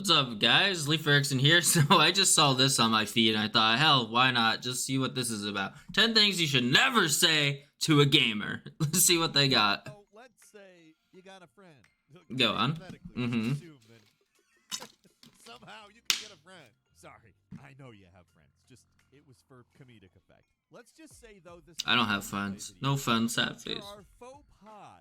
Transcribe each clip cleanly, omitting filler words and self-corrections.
What's up, guys? Leif Erikson here. So I just saw this on my feed and I thought, hell, why not? Just see what this is about. 10 things you should never say to a gamer. Let's see what they got. So let's say you got a friend. Go on. Hypothetically, Mm-hmm. let's assume that somehow you can get a friend. Sorry, I know you have friends. Just it was for comedic effect. Let's just say though this. I don't have friends. No fun, sad There face. are faux pas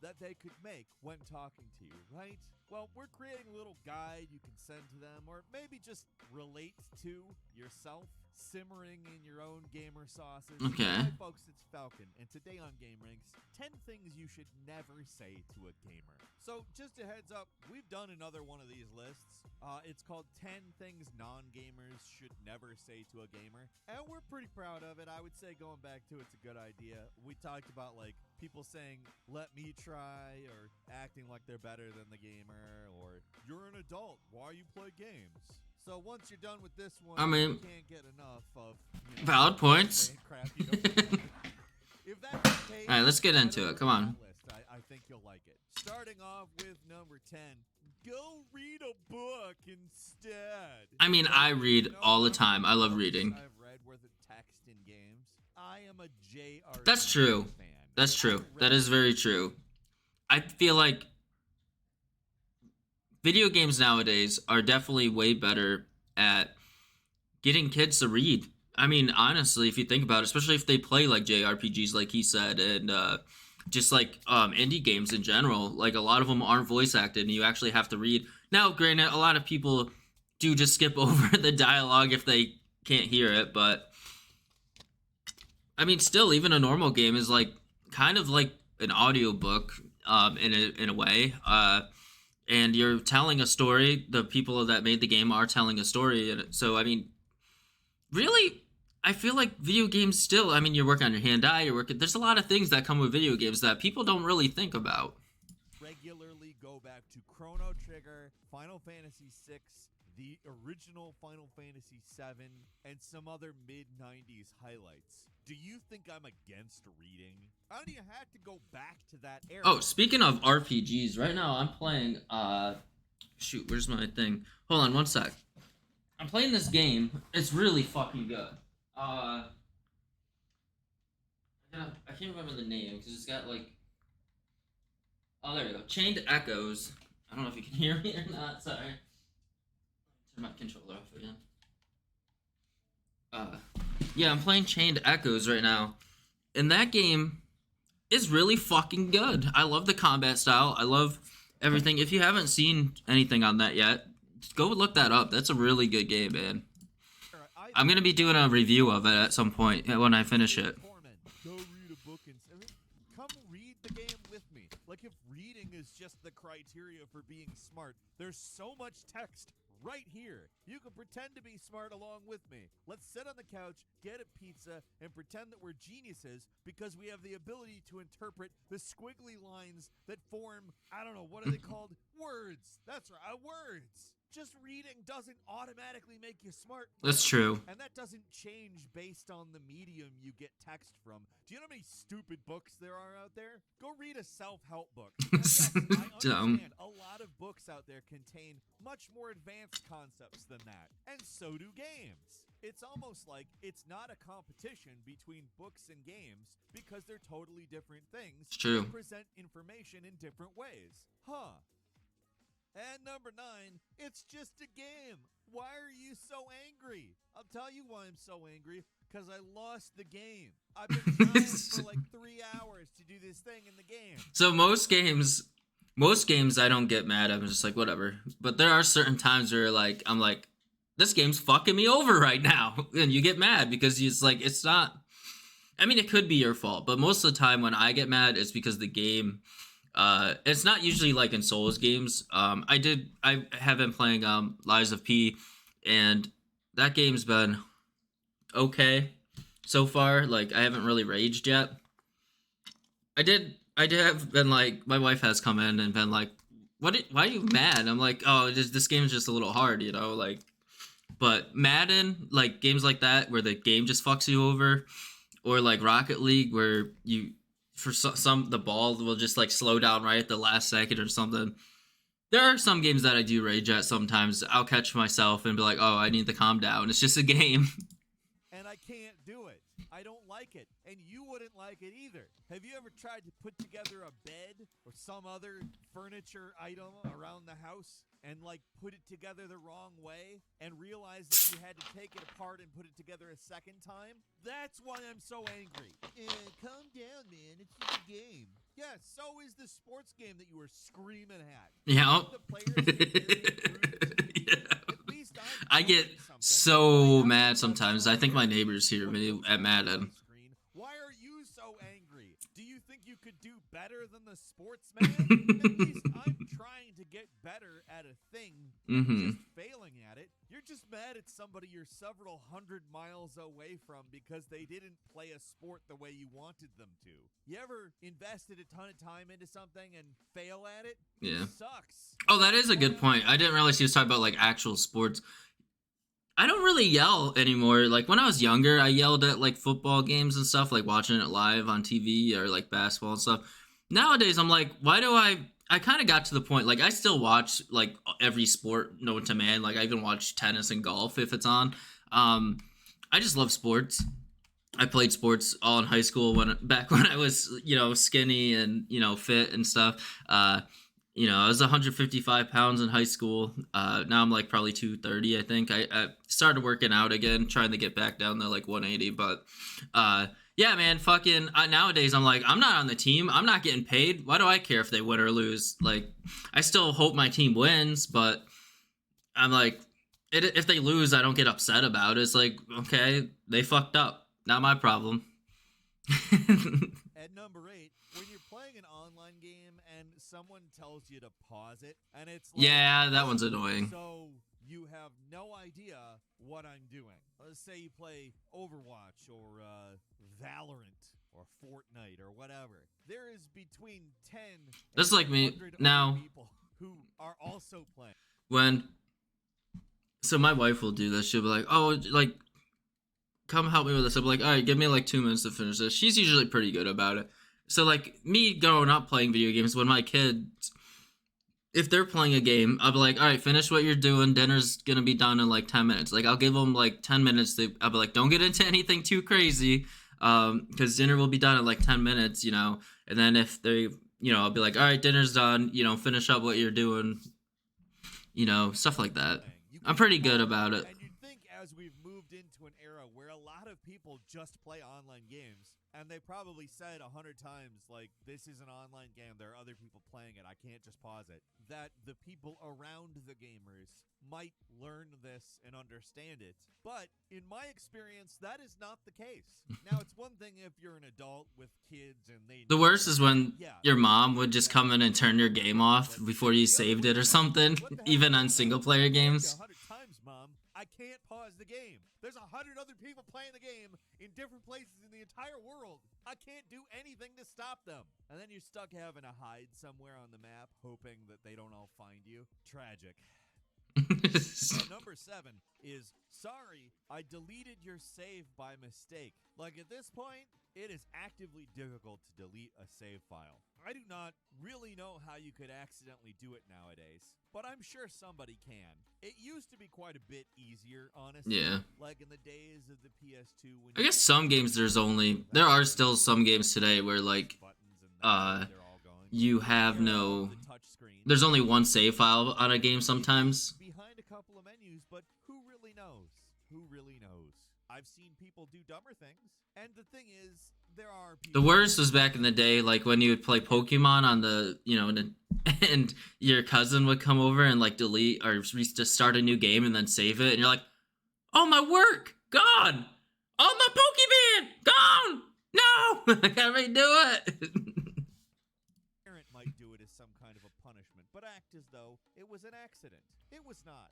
that they could make when talking to you, right? Well, we're creating a little guide you can send to them, or maybe just relate to yourself, simmering in your own gamer sauces. Okay. Hi, folks, it's Falcon, and today on Game Ranks, 10 things you should never say to a gamer. So, just a heads up, we've done another one of these lists. It's called 10 Things Non-Gamers Should Never Say to a Gamer, and we're pretty proud of it. I would say going back to it's a good idea. We talked about, like, people saying, let me try, or acting like they're better than the gamer, or you're an adult, why you play games? So once you're done with this one, I mean, you can't get enough of valid points. saying crap you don't if that's the case, All right, let's get into head it. over Come to on. that list. I think you'll like it. Starting off with number 10, go read a book instead. I mean, I read No all the number time. I love books reading. I've read were the text in games. I am a JRPG That's true. fan. That's true. I That read is very true. I feel like video games nowadays are definitely way better at getting kids to read. I mean, honestly, if you think about it, especially if they play like JRPGs, like he said, and just like indie games in general, like a lot of them aren't voice acted, and you actually have to read. Now, granted, a lot of people do just skip over the dialogue if they can't hear it, but I mean, still, even a normal game is like kind of like an audiobook in a way. And you're telling a story. The people that made the game are telling a story. And so, I mean, really, I feel like video games still, I mean, you're working on your hand-eye, there's a lot of things that come with video games that people don't really think about. regularly go back to Chrono Trigger, Final Fantasy VI, the original Final Fantasy VII, and some other mid-90s highlights. Do you think I'm against reading? I don't even have to go back to that era. Oh, speaking of RPGs, right now I'm playing, shoot, where's my thing? Hold on one sec. I'm playing this game. It's really fucking good. I can't remember the name because it's got like. Oh, there we go. Chained Echoes. I don't know if you can hear me or not. Sorry. Turn my controller off again. Yeah, I'm playing Chained Echoes right now, and that game is really fucking good. I love the combat style. I love everything. If you haven't seen anything on that yet, go look that up. That's a really good game, man. I'm gonna be doing a review of it at some point when I finish it. Go read a book and come read the game with me. Like if reading is just the criteria for being smart, there's so much text right here. You can pretend to be smart along with me. Let's sit on the couch, get a pizza, and pretend that we're geniuses because we have the ability to interpret the squiggly lines that form, I don't know, what are they called? Words. That's right, words. Just reading doesn't automatically make you smart. That's true. And that doesn't change based on the medium you get text from. Do you know how many stupid books there are out there? Go read a self-help book. Now, yes, I Dumb. understand a lot of books out there contain much more advanced concepts than that. And so do games. It's almost like it's not a competition between books and games because they're totally different things. It's true. That present information in different ways. Huh. And number 9, it's just a game. Why are you so angry? I'll tell you why I'm so angry. Because I lost the game. I've been trying for like 3 hours to do this thing in the game. So most games I don't get mad. I'm just like whatever. But there are certain times where like I'm like, this game's fucking me over right now, and you get mad because it's like it's not. I mean, it could be your fault, but most of the time when I get mad, it's because the game. It's not usually like in Souls games. I have been playing Lies of P, and that game's been okay so far. Like I haven't really raged yet. I did have been like, my wife has come in and been like, why are you mad? I'm like, oh, this game's just a little hard, you know, like. But Madden, like games like that where the game just fucks you over, or like Rocket League where you. For some, the ball will just like slow down right at the last second or something. There are some games that I do rage at sometimes. I'll catch myself and be like, oh, I need to calm down. It's just a game. And I can't do it. I don't like it. And you wouldn't like it either. Have you ever tried to put together a bed or some other furniture item around the house and like put it together the wrong way and realize that you had to take it apart and put it together a second time? That's why I'm so angry. Calm down, man. It's just a game. Yeah, so is the sports game that you were screaming at. Yeah. The players Yeah. At least I get so mad sometimes. I think my neighbors hear me at Madden. Why are you so angry? Do you think you could do better than the sportsman? At least I'm trying to get better at a thing, just failing at it. You're just mad at somebody you're several hundred miles away from because they didn't play a sport the way you wanted them to. You ever invested a ton of time into something and fail at it? Yeah. It sucks. Oh, that is a good point. I didn't realize he was talking about like actual sports. I don't really yell anymore. Like when I was younger, I yelled at like football games and stuff, like watching it live on TV or like basketball and stuff. Nowadays, I'm like, why do I kind of got to the point, like I still watch like every sport known to man. Like I even watch tennis and golf if it's on. I just love sports. I played sports all in high school back when I was, skinny and, fit and stuff. I was 155 pounds in high school. Now I'm like probably 230, I think. I started working out again, trying to get back down to like 180. But yeah, man, fucking nowadays I'm like, I'm not on the team. I'm not getting paid. Why do I care if they win or lose? Like, I still hope my team wins, but I'm like, if they lose, I don't get upset about it. It's like, okay, they fucked up. Not my problem. At number 8, when you're playing an online game and someone tells you to pause it, and it's like, yeah, that one's annoying. So you have no idea what I'm doing. Let's say you play Overwatch or Valorant or Fortnite or whatever. There is between 10 That's and like me 100 now. other people who are also playing. So my wife will do this. She'll be like, oh, like, come help me with this. I'll be like, all right, give me like 2 minutes to finish this. She's usually pretty good about it. So like me growing up playing video games, when my kids, if they're playing a game, I'll be like, all right, finish what you're doing. Dinner's going to be done in like 10 minutes. Like I'll give them like 10 minutes. I'll be like, don't get into anything too crazy. Because dinner will be done in like 10 minutes, And then if they, I'll be like, all right, dinner's done, finish up what you're doing, stuff like that. I'm pretty good about it. And you'd think as we've moved into an era where a lot of people just play online games, and they probably said 100 times, like, this is an online game, there are other people playing it, I can't just pause it, that the people around the gamers might learn this and understand it. But in my experience, that is not the case. Now, it's one thing if you're an adult with kids and they... The worst is when your mom would just come in and turn your game off before you saved it or something, even on single-player games. 100 times, Mom, I can't pause the game. There's 100 other people playing the game in different places in the entire world. I can't do anything to stop them. And then you're stuck having to hide somewhere on the map, hoping that they don't all find you. Tragic. Number 7 is, sorry, I deleted your save by mistake. Like at this point, it is actively difficult to delete a save file. I do not really know how you could accidentally do it nowadays, but I'm sure somebody can. It used to be quite a bit easier, honestly. Yeah. Like in the days of the PS2. When I guess some games there are still some games today where like, you have no, there's only one save file on a game sometimes. Behind a couple of menus, but who really knows? Who really knows? I've seen people do dumber things, and the thing is, there are people... The worst was back in the day, like when you would play Pokemon on the, and your cousin would come over and like delete or just start a new game and then save it, and you're like, oh, my work, gone! Oh, my Pokemon, gone! No! I gotta redo it! Parent might do it as some kind of a punishment, but act as though it was an accident. It was not.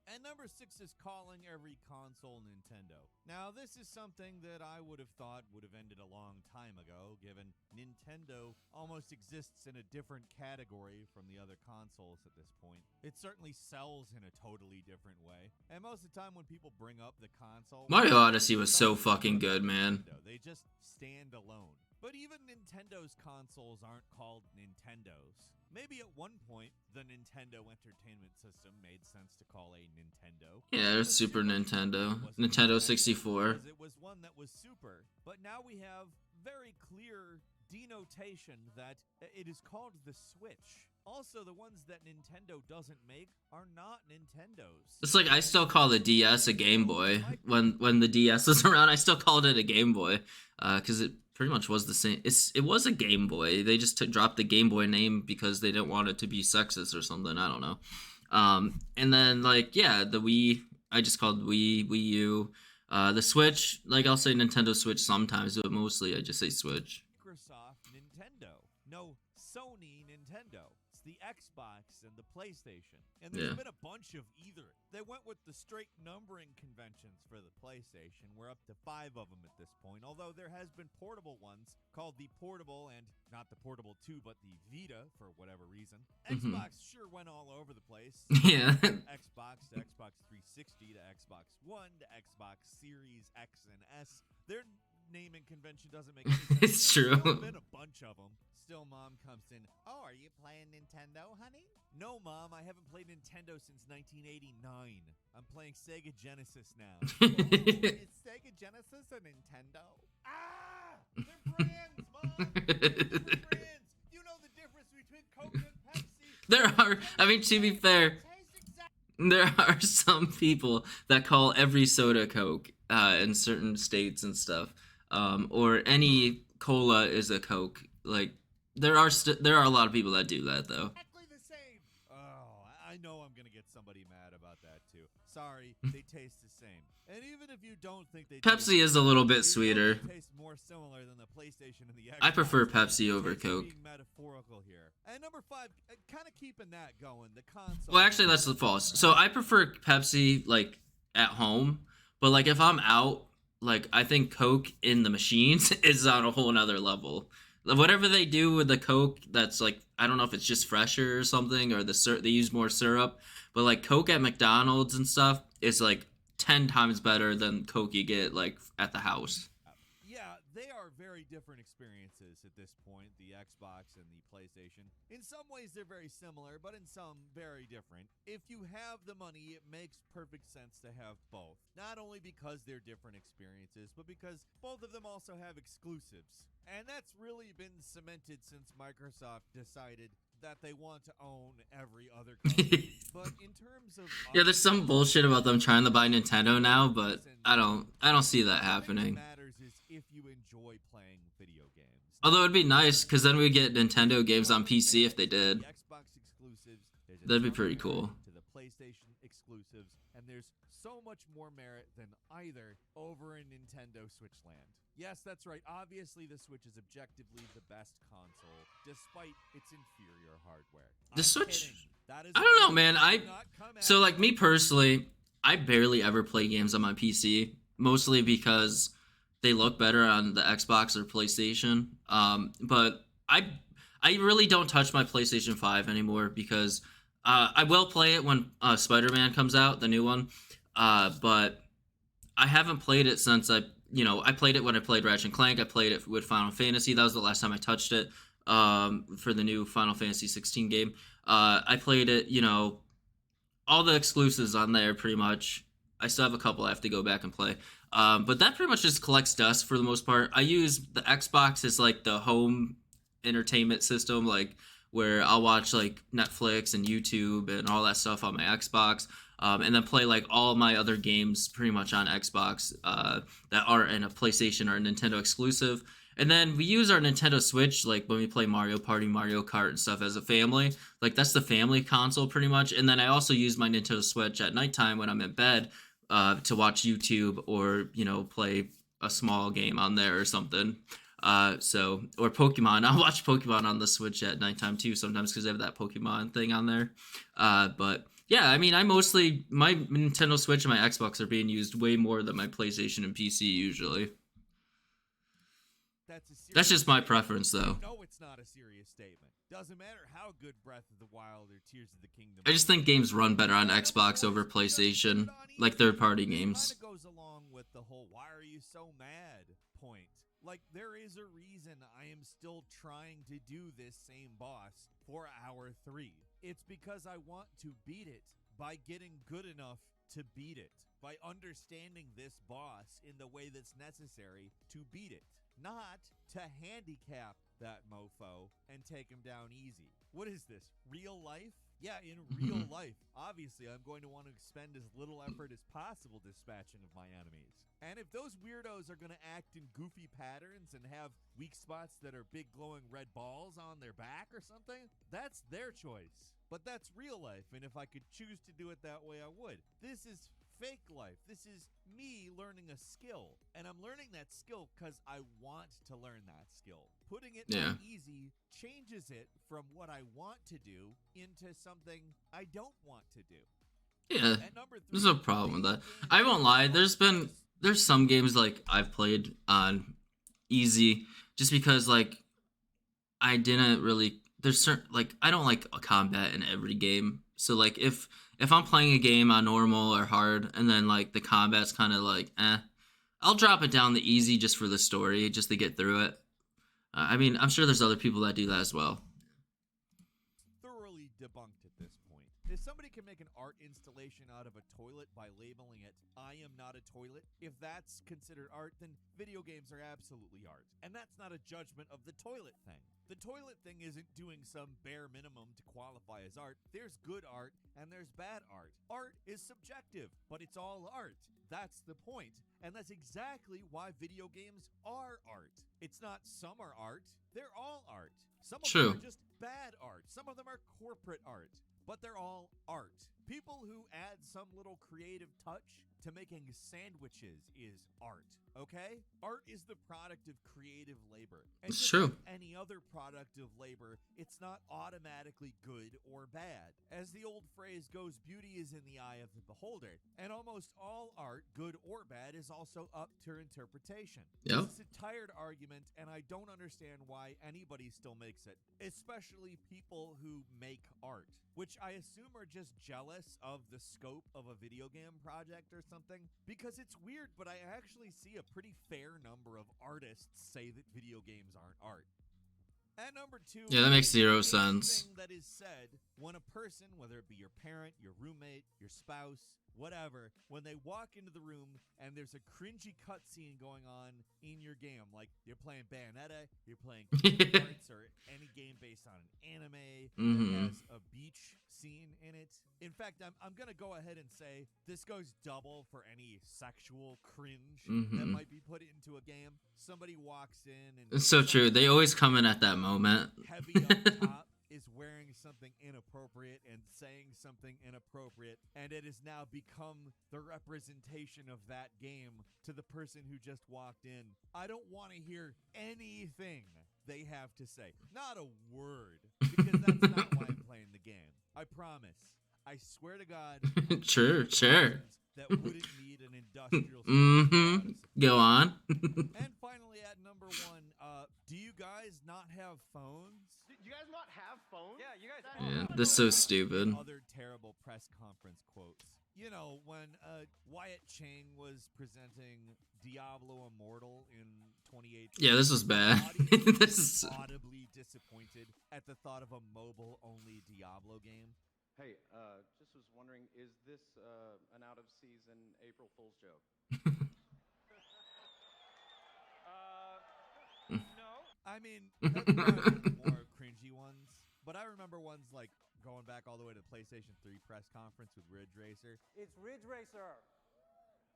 And number 6 is calling every console Nintendo. Now, this is something that I would have thought would have ended a long time ago, given Nintendo almost exists in a different category from the other consoles at this point. It certainly sells in a totally different way. And most of the time when people bring up the console... Mario Odyssey was so fucking good, man. They just stand alone. But even Nintendo's consoles aren't called Nintendos. Maybe at one point, the Nintendo Entertainment System made sense to call a Nintendo. Yeah, The it's Super Nintendo. was Nintendo 64. because it was one that was super. But now we have very clear denotation that it is called the Switch. Also, the ones that Nintendo doesn't make are not Nintendos. It's like I still call the DS a Game Boy. When the DS was around, I still called it a Game Boy, because it pretty much was the same. It was a Game Boy. They just dropped the Game Boy name because they didn't want it to be sexist or something. I don't know. And then like yeah, the Wii, I just called Wii U. The Switch, like I'll say Nintendo Switch sometimes, but mostly I just say Switch. Microsoft Nintendo. No, Sony Nintendo. It's the Xbox and the PlayStation. And there's Yeah. been a bunch of either. They went with the straight numbering conventions for the PlayStation. We're up to 5 of them at this point. Although there has been portable ones called the Portable and not the Portable 2, but the Vita for whatever reason. Mhm. Xbox sure went all over the place. Yeah. Xbox to Xbox 360 to Xbox One to Xbox Series X and S. Their naming convention doesn't make any sense. It's There's true. been a bunch of them. Still, Mom comes in. Oh, are you playing Nintendo, honey? No, Mom, I haven't played Nintendo since 1989. I'm playing Sega Genesis now. Is Sega Genesis a Nintendo? Ah! They're brands, Mom! They're different brands. You know the difference between Coke and Pepsi. There are, I mean, to be fair, there are some people that call every soda Coke in certain states and stuff, or any cola is a Coke. Like there are a lot of people that do that though. Exactly the same. Oh, I know I'm gonna get somebody mad about that too. Sorry, they taste the same. And even if you don't think they Pepsi is a little bit taste, sweeter. they taste more similar than the PlayStation and the Xbox. I prefer Pepsi over Taste of Coke. Being metaphorical here. And number 5, kind of keeping that going. The console. Well, actually, that's false. So I prefer Pepsi like at home, but like if I'm out, like I think Coke in the machines is on a whole nother level. Whatever they do with the Coke, that's like I don't know if it's just fresher or something, or they use more syrup. But like Coke at McDonald's and stuff is like 10 times better than Coke you get like at the house. Yeah, they are very different experiences at this point, the Xbox and the PlayStation. In some ways, they're very similar, but in some, very different. If you have the money, it makes perfect sense to have both. Not only because they're different experiences, but because both of them also have exclusives. And that's really been cemented since Microsoft decided that they want to own every other company. But in terms of Yeah, there's some bullshit about them trying to buy Nintendo now, but I don't see that happening. What matters is if you enjoy playing video games. Although it'd be nice because then we get Nintendo games on PC if they did. The Xbox exclusives, there's a That'd be ton pretty of cool. merit to the PlayStation exclusives, and there's so much more merit than either over in Nintendo Switch land. Yes, that's right. Obviously, the Switch is objectively the best console, despite its inferior hardware. The I'm Switch- kidding. That is I don't know, a man. joke. Do not come at So like me. me personally, I barely ever play games on my PC, mostly because they look better on the Xbox or PlayStation. But I really don't touch my PlayStation 5 anymore because I will play it when Spider-Man comes out, the new one. But I haven't played it since I played it when I played Ratchet and Clank. I played it with Final Fantasy. That was the last time I touched it for the new Final Fantasy 16 game. I played it, all the exclusives on there pretty much. I still have a couple I have to go back and play. But that pretty much just collects dust for the most part. I use the Xbox as like the home entertainment system, like where I'll watch like Netflix and YouTube and all that stuff on my Xbox. And then play like all my other games pretty much on Xbox that aren't in a PlayStation or a Nintendo exclusive. And then we use our Nintendo Switch like when we play Mario Party, Mario Kart and stuff as a family. Like that's the family console pretty much. And then I also use my Nintendo Switch at nighttime when I'm in bed to watch YouTube or, play a small game on there or something. Or Pokemon. I'll watch Pokemon on the Switch at nighttime too sometimes because I have that Pokemon thing on there. But yeah, I mean, my Nintendo Switch and my Xbox are being used way more than my PlayStation and PC usually. That's just my preference, though. No, it's not a serious statement. Doesn't matter how good Breath of the Wild or Tears of the Kingdom. I just think games run better on Xbox over PlayStation, like third-party games. Kind of goes along with the whole "why are you so mad" point. Like, there is a reason I am still trying to do this same boss for hour 3. It's because I want to beat it by getting good enough to beat it, by understanding this boss in the way that's necessary to beat it, not to handicap that mofo and take him down easy. What is this? Real life? Yeah, in real life, obviously, I'm going to want to expend as little effort as possible dispatching of my enemies. And if those weirdos are going to act in goofy patterns and have weak spots that are big glowing red balls on their back or something, that's their choice. But that's real life, and if I could choose to do it that way, I would. This is fake life. This is me learning a skill, and I'm learning that skill because I want to learn that skill. Putting it on easy changes it from what I want to do into something I don't want to do. Yeah, At number 3, there's no problem with that. I won't lie. There's some games like I've played on easy just because like I didn't really. There's certain like I don't like a combat in every game. So like if I'm playing a game on normal or hard and then like the combat's kind of like I'll drop it down the easy just for the story, just to get through it. I mean, I'm sure there's other people that do that as well. Thoroughly debunked at this point. If somebody can make an art installation out of a toilet by labeling it, I am not a toilet, if that's considered art, then video games are absolutely art. And that's not a judgment of the toilet thing. The toilet thing isn't doing some bare minimum to qualify as art. There's good art and there's bad art. Art is subjective, but it's all art. That's the point. And that's exactly why video games are art. It's not some are art, they're all art. Some of them are just bad art. Some of them are corporate art, but they're all art. People who add some little creative touch to making sandwiches is art, okay? Art is the product of creative labor. And it's true. Like any other product of labor, it's not automatically good or bad. As the old phrase goes, beauty is in the eye of the beholder. And almost all art, good or bad, is also up to interpretation. Yep. It's a tired argument, and I don't understand why anybody still makes it, especially people who make art, which I assume are just jealous of the scope of a video game project or something, because it's weird, but I actually see a pretty fair number of artists say that video games aren't art. At number 2, yeah, that makes zero sense. That is said when a person, whether it be your parent, your roommate, your spouse, whatever, when they walk into the room and there's a cringy cutscene going on in your game, like you're playing Bayonetta, you're playing Kingdom Hearts, or any game based on an anime that has a beach scene in it. In fact, I'm going to go ahead and say this goes double for any sexual cringe that might be put into a game. Somebody walks in and... It's so true. They always come in at that moment. Heavy up top is wearing something inappropriate and saying something inappropriate, and it has now become the representation of that game to the person who just walked in. I don't want to hear anything they have to say. Not a word, because that's not why I'm playing the game. I promise. I swear to God. Sure. That wouldn't need an industrial. Go on. And finally, at number 1, do you guys not have phones? Do you guys not have phones? Yeah, you guys. Yeah, this is so stupid. Other terrible press conference quotes. You know, when Wyatt Chang was presenting Diablo Immortal in 2018. Yeah, this was bad. This is audibly disappointed at the thought of a mobile-only Diablo game. Hey, just was wondering, is this an out-of-season April Fool's joke? No. I mean, that's probably more cringy ones, but I remember ones like going back all the way to the PlayStation 3 press conference with Ridge Racer. It's Ridge Racer.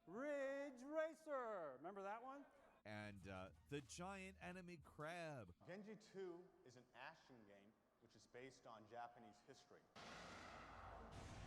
Ridge Racer. Remember that one? And the giant enemy crab. Genji 2 is an action game which is based on Japanese history.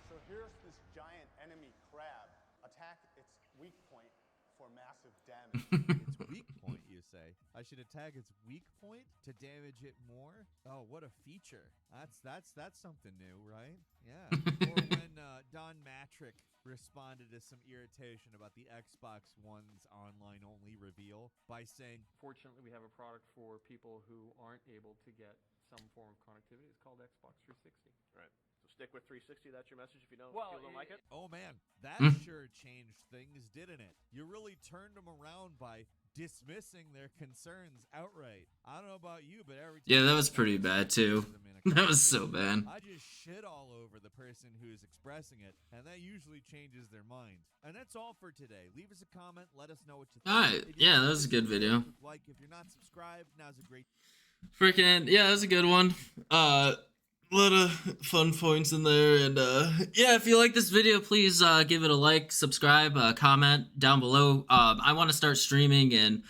So here's this giant enemy crab. Attack its weak point for massive damage. Its weak point, you say? I should attack its weak point to damage it more? Oh, what a feature. That's something new, right? Yeah. Or when Don Matrick responded to some irritation about the Xbox One's online-only reveal by saying, fortunately, we have a product for people who aren't able to get some form of connectivity. It's called Xbox 360. Right. So stick with 360. That's your message if you don't, like it? Oh, man. That sure changed things, didn't it? You really turned them around by dismissing their concerns outright. I don't know about you, but every time Yeah, that I was pretty bad, too. them in a That was so conversation, bad. I just shit all over the person who's expressing it, and that usually changes their mind. And that's all for today. Leave us a comment. Let us know what you think. Alright, If you yeah, like that was a this good video. Like, if you're not subscribed, now's a great Freaking, yeah, that was a good one. A lot of fun points in there, and yeah, if you like this video, please give it a like, subscribe, comment down below. I want to start streaming and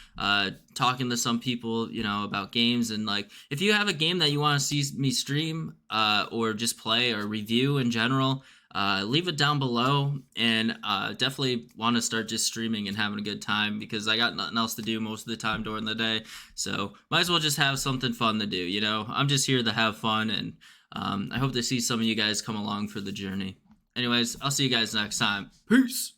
talking to some people, you know, about games, and like if you have a game that you want to see me stream or just play or review in general, leave it down below, and definitely want to start just streaming and having a good time, because I got nothing else to do most of the time during the day, so might as well just have something fun to do, you know. I'm just here to have fun, and I hope to see some of you guys come along for the journey. Anyways, I'll see you guys next time. Peace!